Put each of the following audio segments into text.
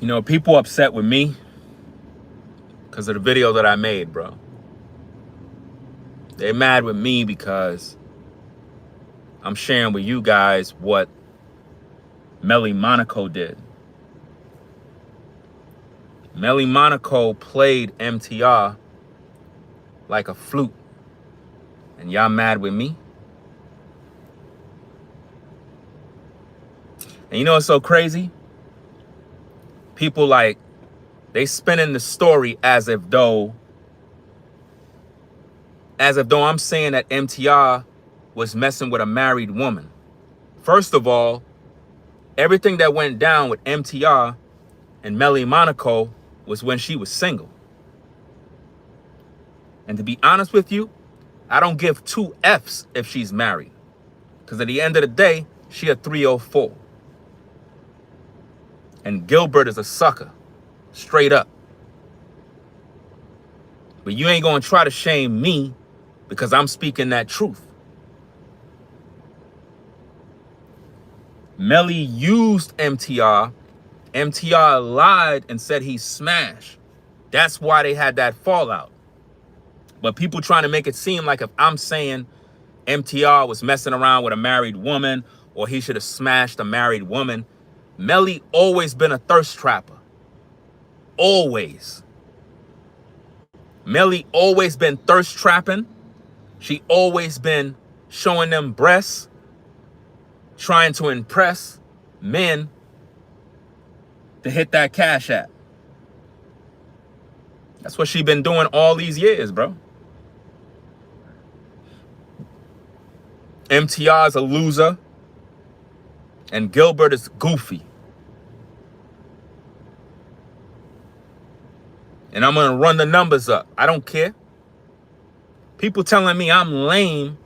You know, people upset with me because of the video that I made, bro. They're mad with me because I'm sharing with you guys what Melli Monaco did. Melli Monaco played MTR like a flute. And y'all mad with me? And you know what's so crazy? People like, they spinning the story as if though I'm saying that MTR was messing with a married woman. First of all, everything that went down with MTR and Melli Monaco was when she was single. And to be honest with you, I don't give two F's if she's married. Because at the end of the day, she a 304. And Gilbert is a sucker. Straight up. But you ain't gonna try to shame me because I'm speaking that truth. Melli used MTR. MTR lied and said he smashed. That's why they had that fallout. But people trying to make it seem like if I'm saying MTR was messing around with a married woman or he should have smashed a married woman, Melli always been a thirst trapper. Always. Melli always been thirst trapping. She always been showing them breasts, trying to impress men to hit that cash app. That's what she been doing all these years, bro. MTR is a loser, and Gilbert is goofy. And I'm gonna run the numbers up. I don't care. People telling me I'm lame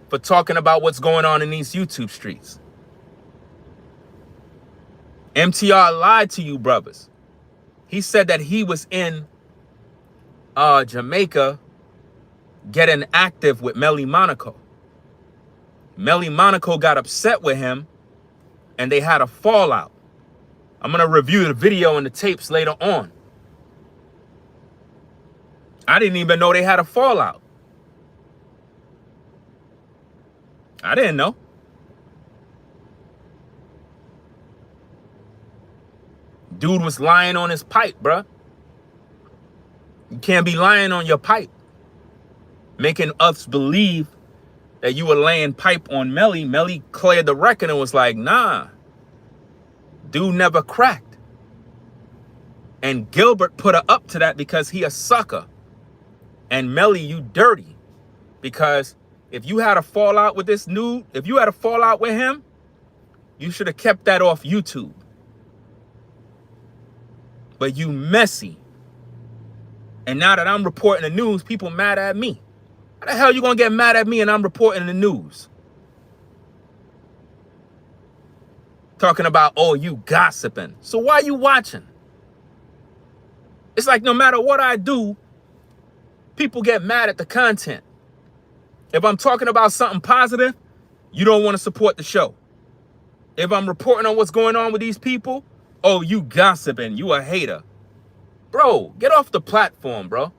for talking about what's going on in these YouTube streets. MTR lied to you, brothers. He said that he was in Jamaica getting active with Melli Monaco. Melli Monaco got upset with him and they had a fallout. I'm going to review the video and the tapes later on. I didn't even know they had a fallout. I didn't know. Dude was lying on his pipe, bruh. You can't be lying on your pipe. Making us believe that you were laying pipe on Melli. Melli cleared the record and was like, nah. Dude never cracked. And Gilbert put her up to that because he a sucker. And Melli, you dirty. Because if you had a fallout with this dude, if you had a fallout with him, you should have kept that off YouTube. But you messy. And now that I'm reporting the news, people mad at me. How the hell you gonna get mad at me and I'm reporting the news? Talking about, oh, you gossiping. So why you watching? It's like no matter what I do, people get mad at the content. If I'm talking about something positive, you don't want to support the show. If I'm reporting on what's going on with these people, oh, you gossiping, you a hater. Bro, get off the platform, bro.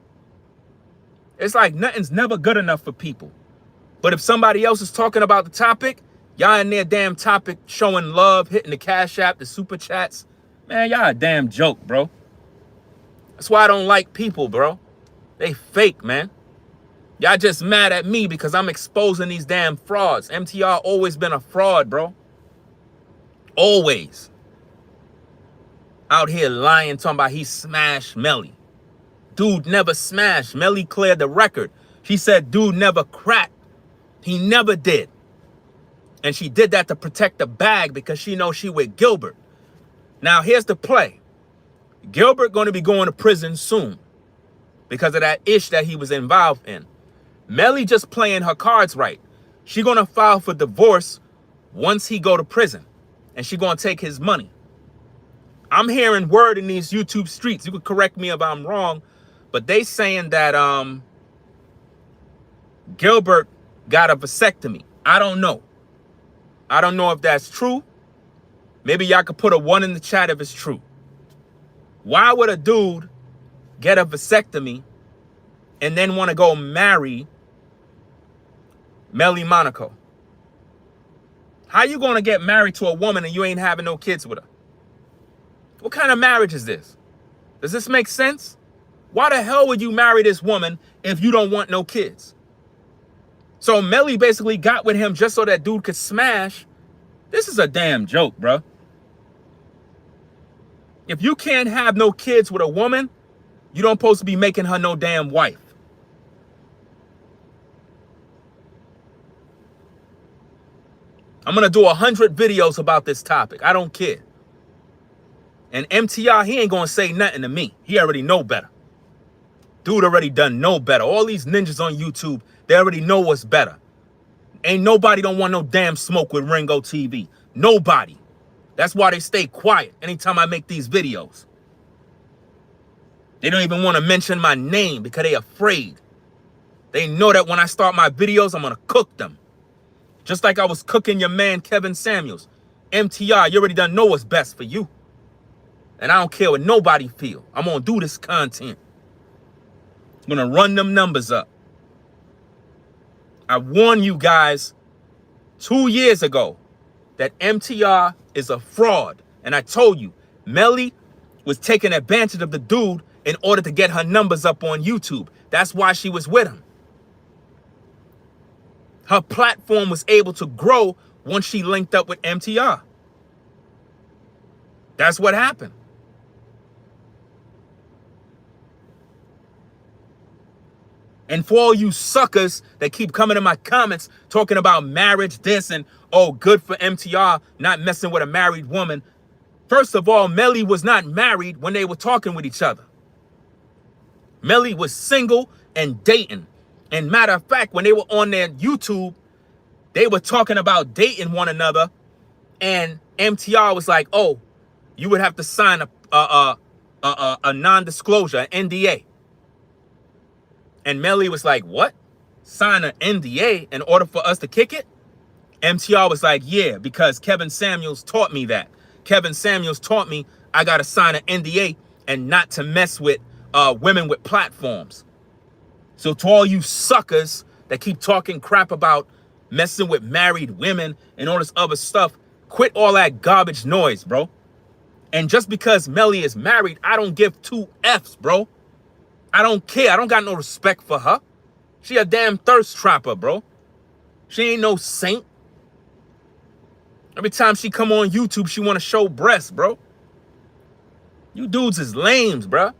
It's like nothing's never good enough for people. But if somebody else is talking about the topic, y'all in their damn topic showing love, hitting the cash app, the super chats. Man, y'all a damn joke, bro. That's why I don't like people, bro. They fake, man. Y'all just mad at me because I'm exposing these damn frauds. MTR always been a fraud, bro. Always. Out here lying, talking about he smashed Melli. Dude never smashed. Melli cleared the record. She said dude never cracked. He never did. And she did that to protect the bag because she knows she with Gilbert. Now here's the play. Gilbert going to be going to prison soon because of that ish that he was involved in. Melli just playing her cards right. She going to file for divorce once he go to prison. And she going to take his money. I'm hearing word in these YouTube streets. You could correct me if I'm wrong. But they saying that Gilbert got a vasectomy. I don't know. I don't know if that's true. Maybe y'all could put a 1 in the chat if it's true. Why would a dude get a vasectomy and then want to go marry Melli Monaco? How you going to get married to a woman and you ain't having no kids with her? What kind of marriage is this? Does this make sense? Why the hell would you marry this woman if you don't want no kids? So Melli basically got with him just so that dude could smash. This is a damn joke, bro. If you can't have no kids with a woman, you don't supposed to be making her no damn wife. I'm going to do 100 videos about this topic. I don't care. And MTR, he ain't going to say nothing to me. He already know better. Dude already done know better. All these ninjas on YouTube, they already know what's better. Ain't nobody don't want no damn smoke with Ringo TV. Nobody. That's why they stay quiet anytime I make these videos. They don't even want to mention my name because they afraid. They know that when I start my videos, I'm going to cook them. Just like I was cooking your man, Kevin Samuels. MTR, you already done know what's best for you. And I don't care what nobody feel. I'm going to do this content. I'm going to run them numbers up. I warned you guys 2 years ago that MTR is a fraud. And I told you, Melli was taking advantage of the dude in order to get her numbers up on YouTube. That's why she was with him. Her platform was able to grow once she linked up with MTR. That's what happened. And for all you suckers that keep coming in my comments talking about marriage, this, and, oh, good for MTR not messing with a married woman. First of all, Melli was not married when they were talking with each other. Melli was single and dating. And matter of fact, when they were on their YouTube, they were talking about dating one another. And MTR was like, oh, you would have to sign a non-disclosure, an NDA. And Melli was like, what? Sign an NDA in order for us to kick it? MTR was like, yeah, because Kevin Samuels taught me that. Kevin Samuels taught me I got to sign an NDA and not to mess with women with platforms. So to all you suckers that keep talking crap about messing with married women and all this other stuff, quit all that garbage noise, bro. And just because Melli is married, I don't give two F's, bro. I don't care. I don't got no respect for her. She a damn thirst trapper, bro. She ain't no saint. Every time she come on YouTube, she want to show breasts, bro. You dudes is lames, bro.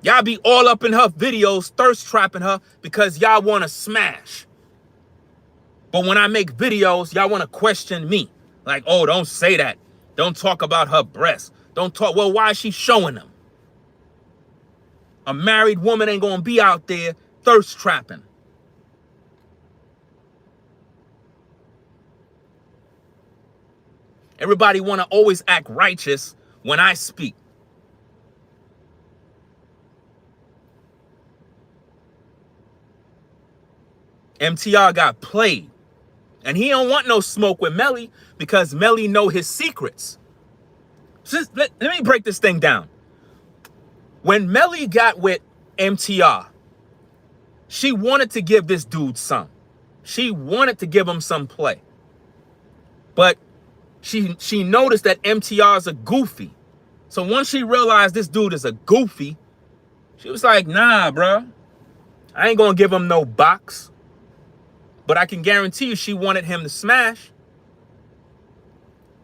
Y'all be all up in her videos, thirst trapping her because y'all want to smash. But when I make videos, y'all want to question me. Like, oh, don't say that. Don't talk about her breasts. Don't talk. Well, why is she showing them? A married woman ain't going to be out there thirst trapping. Everybody want to always act righteous when I speak. MTR got played. And he don't want no smoke with Melli because Melli know his secrets. Just let me break this thing down. When Melli got with MTR, she wanted to give this dude some. She wanted to give him some play. But she noticed that MTR is a goofy. So once she realized this dude is a goofy, she was like, nah, bro. I ain't going to give him no box. But I can guarantee you she wanted him to smash.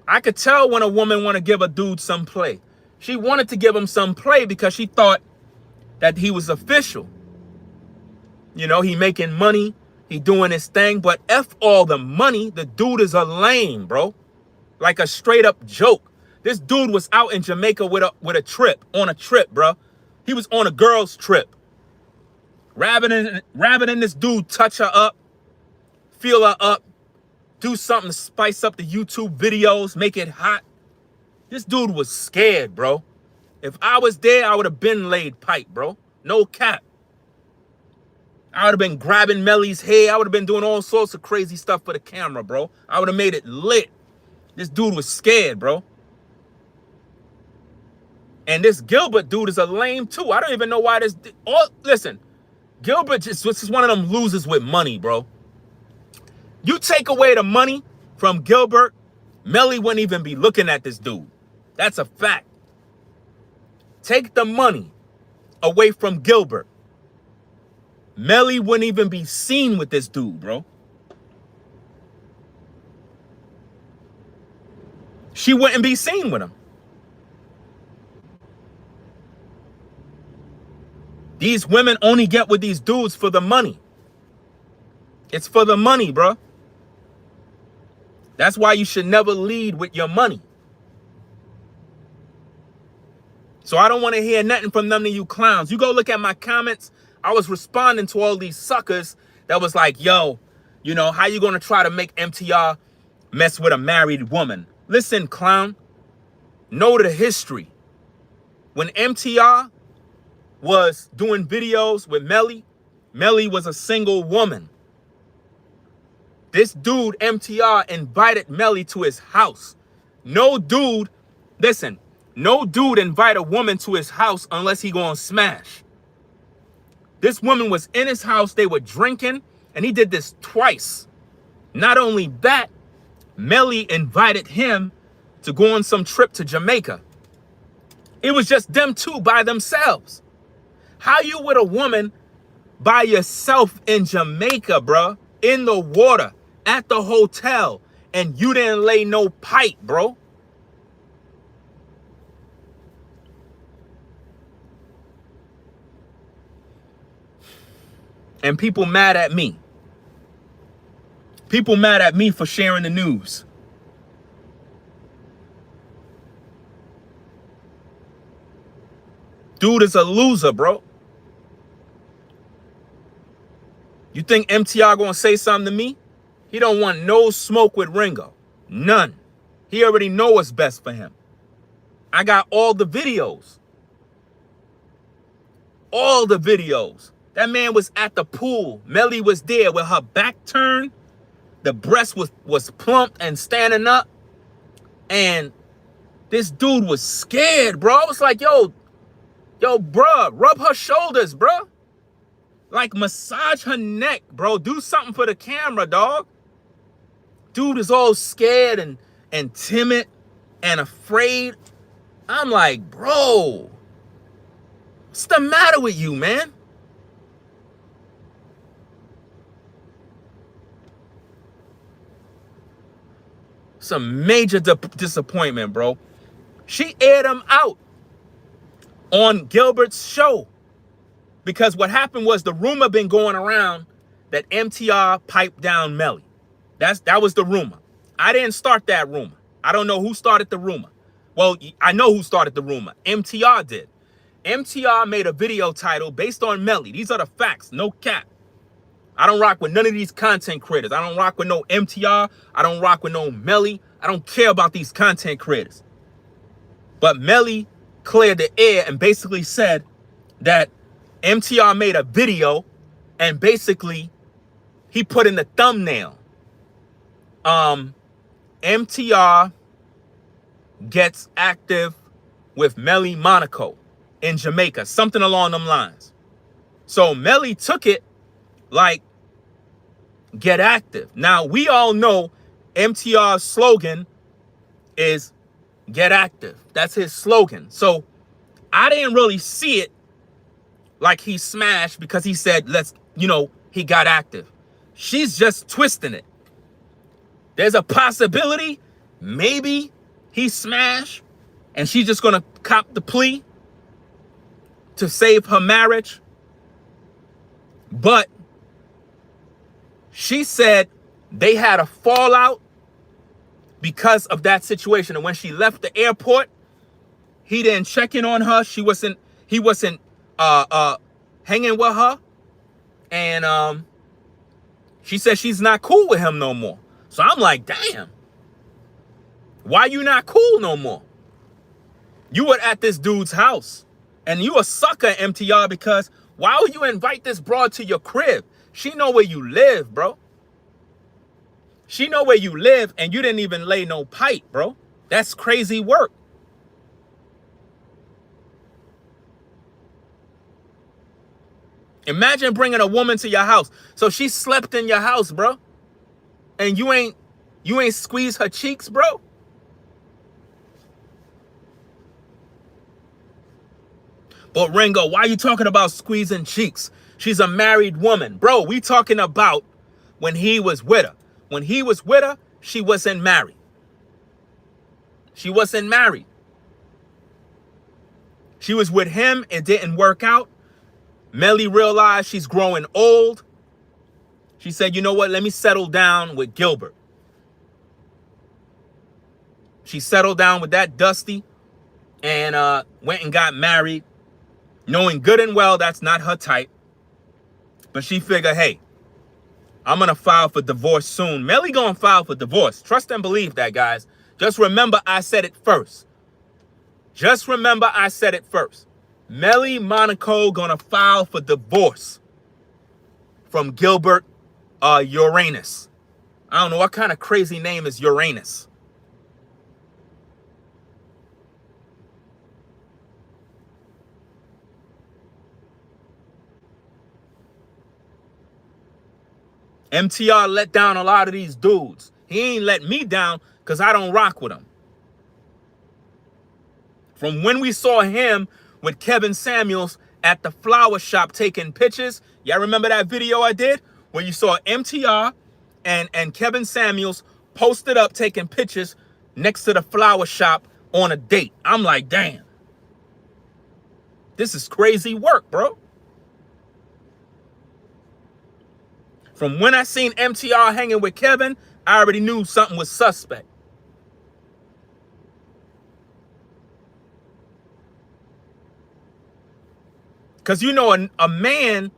I could tell when a woman want to give a dude some play. She wanted to give him some play because she thought that he was official. You know, he making money. He doing his thing. But F all the money. The dude is a lame, bro. Like a straight up joke. This dude was out in Jamaica with a trip. On a trip, bro. He was on a girl's trip. Rather than this dude touch her up, feel her up, do something to spice up the YouTube videos, make it hot. This dude was scared, bro. If I was there, I would have been laid pipe, bro. No cap. I would have been grabbing Melli's hair. I would have been doing all sorts of crazy stuff for the camera, bro. I would have made it lit. This dude was scared, bro. And this Gilbert dude is a lame too. I don't even know why this. Oh, listen, Gilbert just this is one of them losers with money, bro. You take away the money from Gilbert, Melli wouldn't even be looking at this dude. That's a fact. Take the money away from Gilbert, Melli wouldn't even be seen with this dude, bro. She wouldn't be seen with him. These women only get with these dudes for the money. It's for the money, bro. That's why you should never lead with your money. So I don't want to hear nothing from none of you clowns. You go look at my comments. I was responding to all these suckers that was like, yo, you know, how you going to try to make MTR mess with a married woman? Listen, clown, know the history. When MTR was doing videos with Melli, Melli was a single woman. This dude, MTR, invited Melli to his house. No dude, listen, no dude invite a woman to his house unless he gonna smash. This woman was in his house, they were drinking, and he did this twice. Not only that, Melli invited him to go on some trip to Jamaica. It was just them two by themselves. How you with a woman by yourself in Jamaica, bro? In the water, at the hotel, and you didn't lay no pipe, bro? And people mad at me. People mad at me for sharing the news. Dude is a loser, bro. You think MTR gonna say something to me? He don't want no smoke with Ringo. None. He already know what's best for him. I got all the videos. All the videos. That man was at the pool. Melli was there with her back turned. The breast was plump and standing up. And this dude was scared, bro. I was like, yo, bruh, rub her shoulders, bruh. Like, massage her neck, bro. Do something for the camera, dog. Dude is all scared and timid and afraid. I'm like, bro, what's the matter with you, man? Some major disappointment, bro. She aired him out on Gilbert's show because what happened was the rumor been going around that MTR piped down Melli. That was the rumor. I didn't start that rumor. I don't know who started the rumor. Well, I know who started the rumor. MTR did. MTR made a video title based on Melli. These are the facts, no cap. I don't rock with none of these content creators. I don't rock with no MTR. I don't rock with no Melli. I don't care about these content creators. But Melli cleared the air and basically said that MTR made a video and basically he put in the thumbnail. MTR gets active with Melli Monaco in Jamaica, something along them lines. So Melli took it like, get active. Now, we all know MTR's slogan is get active. That's his slogan. So I didn't really see it like he smashed because he said, he got active. She's just twisting it. There's a possibility maybe he smashed and she's just going to cop the plea to save her marriage. But she said they had a fallout because of that situation. And when she left the airport, he didn't check in on her. He wasn't hanging with her. And she said she's not cool with him no more. So I'm like, damn. Why you not cool no more? You were at this dude's house. And you a sucker, MTR, because why would you invite this broad to your crib? She know where you live, bro. She know where you live, and you didn't even lay no pipe, bro. That's crazy work. Imagine bringing a woman to your house. So she slept in your house, bro. And you ain't squeezed her cheeks, bro. But Ringo, why are you talking about squeezing cheeks? She's a married woman. Bro, we talking about when he was with her. When he was with her, she wasn't married. She wasn't married. She was with him. It didn't work out. Melli realized she's growing old. She said, you know what? Let me settle down with Gilbert. She settled down with that Dusty and went and got married, knowing good and well that's not her type. But she figured, hey, I'm going to file for divorce soon. Melli going to file for divorce. Trust and believe that, guys. Just remember I said it first. Just remember I said it first. Melli Monaco going to file for divorce from Gilbert Uranus. I don't know what kind of crazy name is Uranus. MTR let down a lot of these dudes. He ain't let me down because I don't rock with him. From when we saw him with Kevin Samuels at the flower shop taking pictures, y'all remember that video I did? Where you saw MTR and Kevin Samuels posted up taking pictures next to the flower shop on a date. I'm like, damn. This is crazy work, bro. From when I seen MTR hanging with Kevin, I already knew something was suspect. Because you know, a man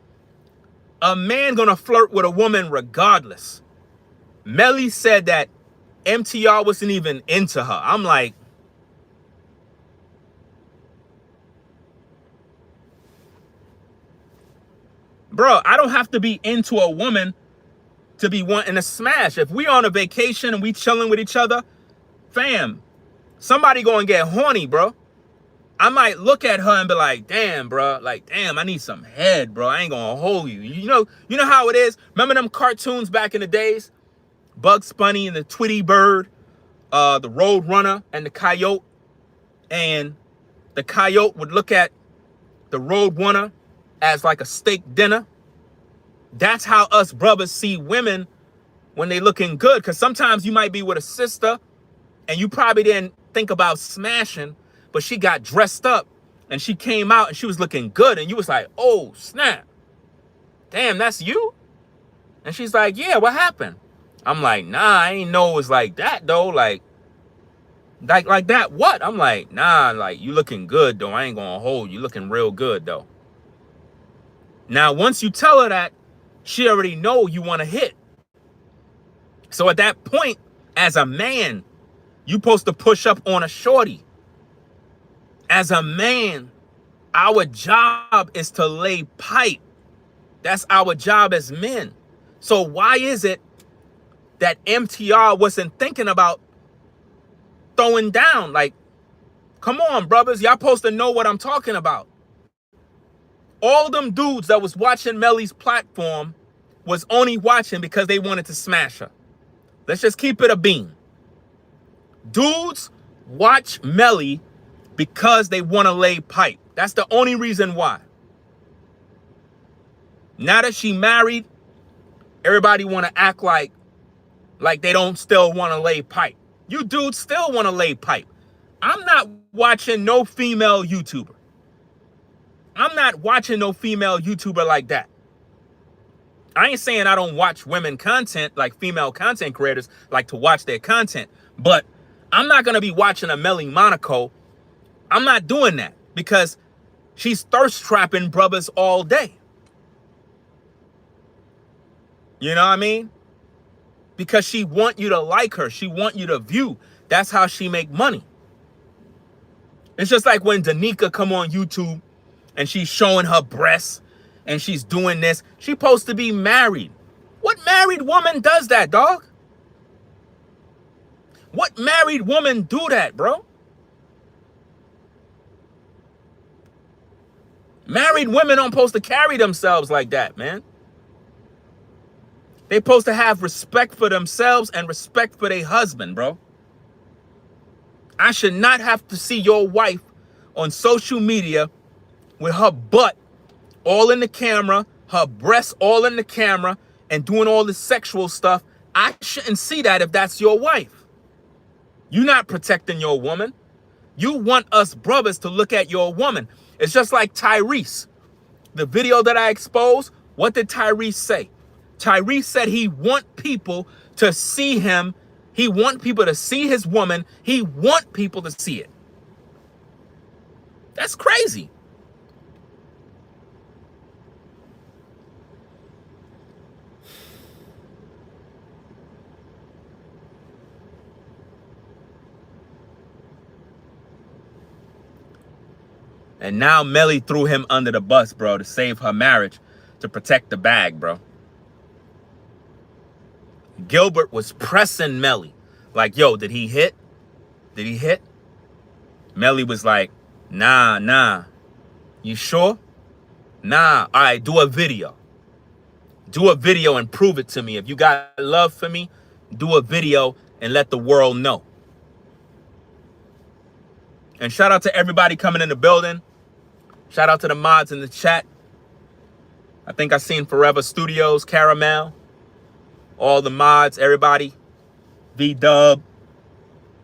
gonna flirt with a woman regardless. Melli said that MTR wasn't even into her. I'm like, bro, I don't have to be into a woman to be wanting to smash. If we on a vacation and we chilling with each other, fam, somebody gonna get horny, bro. I might look at her and be like, damn, bro, like, damn, I need some head, bro. I ain't gonna hold you. You know how it is? Remember them cartoons back in the days? Bugs Bunny and the Tweety Bird, the Road Runner and the Coyote. And the Coyote would look at the Road Runner as like a steak dinner. That's how us brothers see women when they looking good. Because sometimes you might be with a sister and you probably didn't think about smashing, but she got dressed up and she came out and she was looking good. And you was like, oh, snap. Damn, that's you? And she's like, yeah, what happened? I'm like, nah, I ain't know it was like that, though. Like that what? I'm like, nah, like, you looking good, though. I ain't gonna hold you. Looking real good, though. Now, once you tell her that, she already know you want to hit. So at that point, as a man, you supposed to push up on a shorty. As a man, our job is to lay pipe. That's our job as men. So why is it that MTR wasn't thinking about throwing down? Like, come on, brothers. Y'all supposed to know what I'm talking about. All them dudes that was watching Melli's platform was only watching because they wanted to smash her. Let's just keep it a beam. Dudes watch Melli because they want to lay pipe. That's the only reason why. Now that she married, everybody want to act like they don't still want to lay pipe. You dudes still want to lay pipe. I'm not watching no female YouTuber. I'm not watching no female YouTuber like that. I ain't saying I don't watch women content, like female content creators like to watch their content, but I'm not going to be watching a Melli Monaco. I'm not doing that because she's thirst trapping brothers all day. You know what I mean? Because she want you to like her. She want you to view. That's how she make money. It's just like when Danica come on YouTube and she's showing her breasts and she's doing this. She's supposed to be married. What married woman does that, dog? What married woman do that, bro? Married women aren't supposed to carry themselves like that, man. They're supposed to have respect for themselves and respect for their husband, bro. I should not have to see your wife on social media with her butt all in the camera, her breasts all in the camera, and doing all this sexual stuff. I shouldn't see that if that's your wife. You're not protecting your woman. You want us brothers to look at your woman. It's just like Tyrese. The video that I exposed, what did Tyrese say? Tyrese said he want people to see him. He want people to see his woman. He want people to see it. That's crazy. And now Melli threw him under the bus, bro, to save her marriage, to protect the bag, bro. Gilbert was pressing Melli. Like, yo, did he hit? Did he hit? Melli was like, nah. You sure? Nah. All right, do a video. Do a video and prove it to me. If you got love for me, do a video and let the world know. And shout out to everybody coming in the building. Shout out to the mods in the chat. I think I seen Forever Studios, Caramel, all the mods, everybody. V-Dub,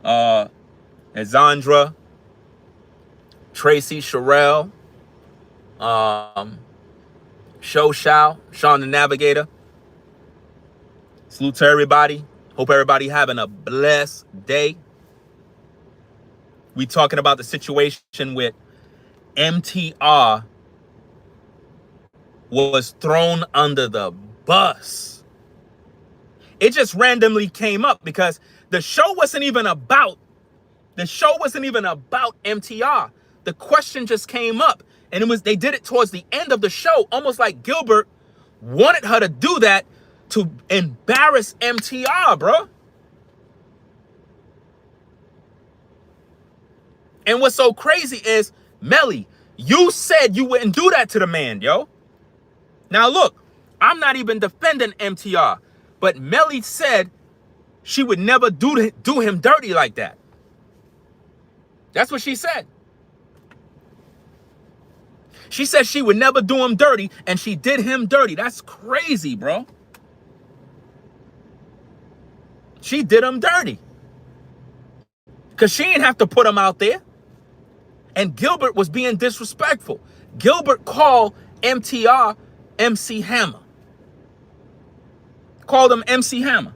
Azandra, Tracy, Sherelle, Shao, Sean the Navigator. Salute to everybody. Hope everybody having a blessed day. We talking about the situation with MTR was thrown under the bus. It just randomly came up because the show wasn't even about MTR. The question just came up, and they did it towards the end of the show, almost like Gilbert wanted her to do that to embarrass MTR, bro. And what's so crazy is, Melli, you said you wouldn't do that to the man, yo. Now look, I'm not even defending MTR, but Melli said she would never do him dirty like that. That's what she said. She said she would never do him dirty, and she did him dirty. That's crazy, bro. She did him dirty. Because she didn't have to put him out there. And Gilbert was being disrespectful. Gilbert called MTR MC Hammer. Called him MC Hammer.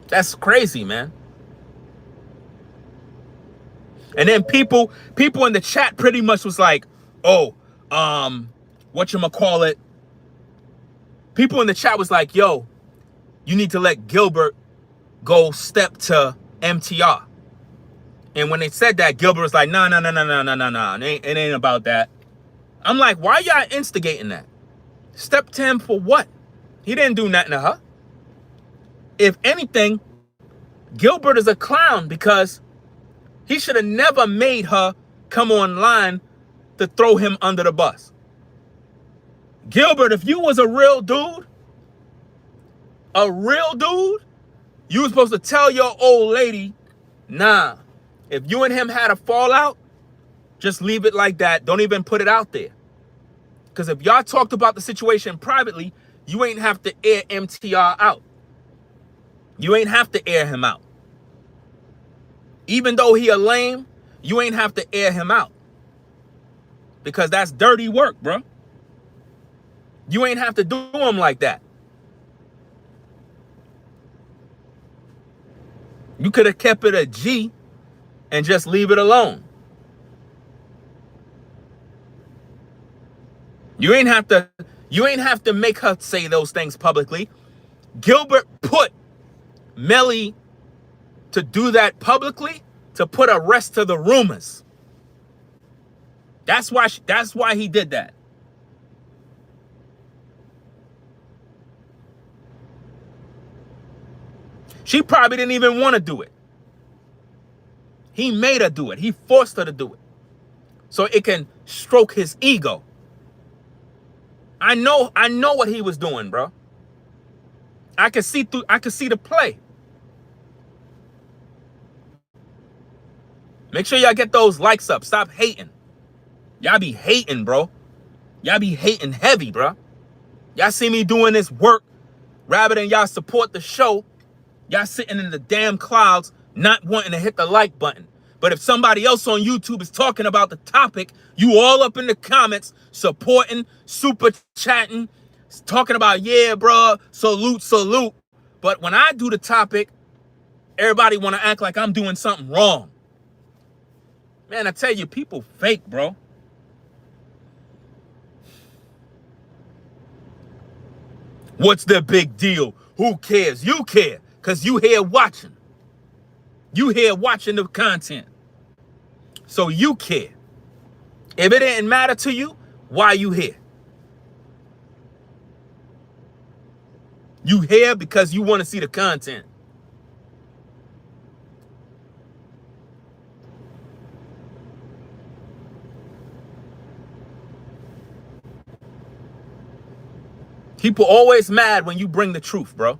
That's crazy, man. And then people in the chat pretty much was like, oh, whatchamacallit. People in the chat was like, yo, you need to let Gilbert go step to MTR. And when they said that, Gilbert was like, no. It ain't about that. I'm like, why y'all instigating that? Step to him for what? He didn't do nothing to her. If anything, Gilbert is a clown because he should have never made her come online to throw him under the bus. Gilbert, if you was a real dude, you was supposed to tell your old lady, nah, if you and him had a fallout, just leave it like that. Don't even put it out there. Because if y'all talked about the situation privately, you ain't have to air MTR out. You ain't have to air him out. Even though he a lame, you ain't have to air him out. Because that's dirty work, bro. You ain't have to do him like that. You could have kept it a G and just leave it alone. You ain't have to make her say those things publicly. Gilbert put Melli to do that publicly to put a rest to the rumors. That's why he did that. She probably didn't even want to do it. He made her do it. He forced her to do it. so it can stroke his ego. I know what he was doing, bro. I could see the play. Make sure y'all get those likes up. Stop hating. Y'all be hating, bro. Y'all be hating heavy, bro. Y'all see me doing this work rather than y'all support the show. Y'all sitting in the damn clouds not wanting to hit the like button. But if somebody else on YouTube is talking about the topic, you all up in the comments supporting, super chatting, talking about, yeah, bro, salute, salute. But when I do the topic, everybody want to act like I'm doing something wrong. Man, I tell you, people fake, bro. What's the big deal? Who cares? You care, because you here watching. You here watching the content. So you care. If it didn't matter to you, why you here? You here because you want to see the content. People always mad when you bring the truth, bro.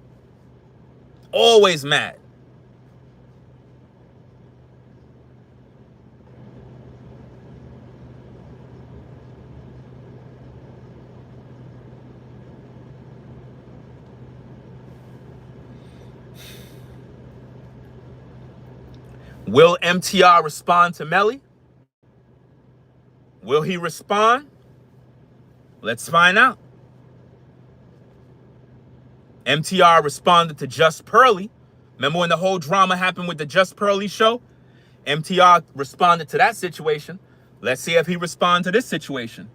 Always mad. Will MTR respond to Melli? Will he respond? Let's find out. MTR responded to Just Pearly. Remember when the whole drama happened with the Just Pearly show? MTR responded to that situation. Let's see if he responds to this situation.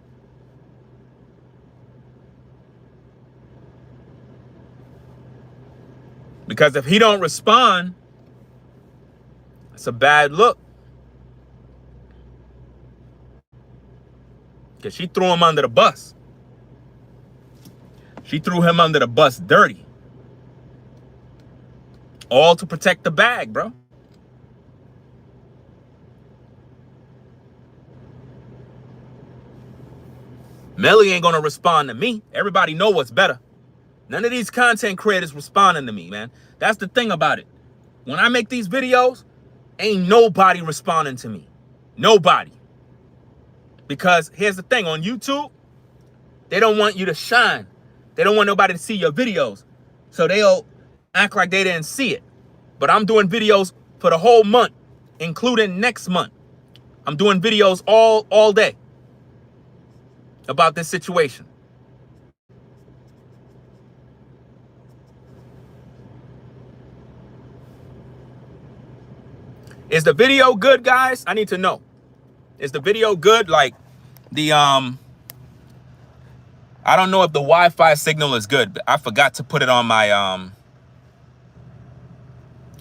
Because if he don't respond, it's a bad look. Because she threw him under the bus. She threw him under the bus dirty. All to protect the bag, bro. Melli ain't gonna respond to me. Everybody know what's better. None of these content creators responding to me, man. That's the thing about it. When I make these videos, ain't nobody responding to me. Nobody. Because here's the thing, on YouTube, they don't want you to shine. They don't want nobody to see your videos. So they'll act like they didn't see it. But I'm doing videos for the whole month, including next month. I'm doing videos all day about this situation. Is the video good, guys? I need to know. Is the video good? Like the I don't know if the Wi-Fi signal is good. I forgot to put it on my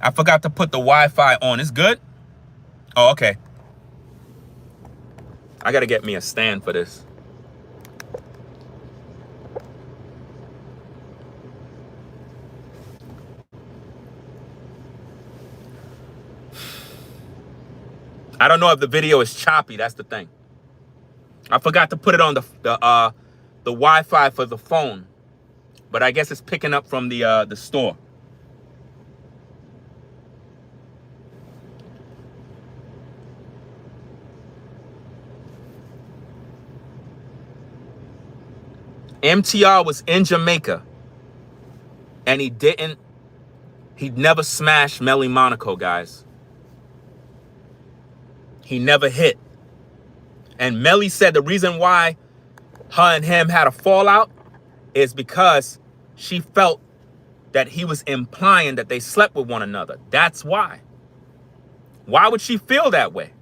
I forgot to put the Wi-Fi on. It's good? Oh, okay. I gotta get me a stand for this. I don't know if the video is choppy. That's the thing. I forgot to put it on the Wi-Fi for the phone, but I guess it's picking up from the store. MTR was in Jamaica, and he'd never smashed Melli Monaco, guys. He never hit. And Melli said the reason why her and him had a fallout is because she felt that he was implying that they slept with one another. That's why. Why would she feel that way?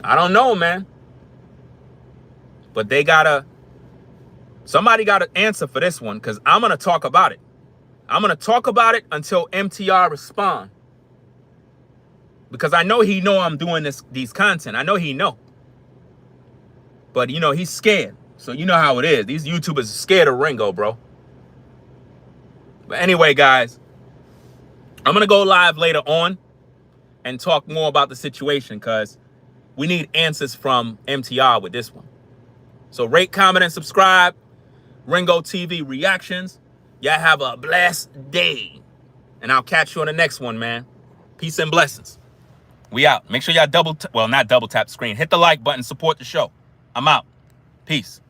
I don't know, man. But somebody gotta answer for this one, because I'm gonna talk about it. I'm gonna talk about it until MTR respond. Because I know he know I'm doing these content. I know he know. But you know, he's scared. So you know how it is. These YouTubers are scared of Ringo, bro. But anyway, guys, I'm gonna go live later on. and talk more about the situation, because we need answers from MTR with this one. So rate, comment, and subscribe. Ringo TV Reactions. Y'all have a blessed day. And I'll catch you on the next one, man. Peace and blessings. We out. Make sure y'all not double tap the screen. Hit the like button. Support the show. I'm out. Peace.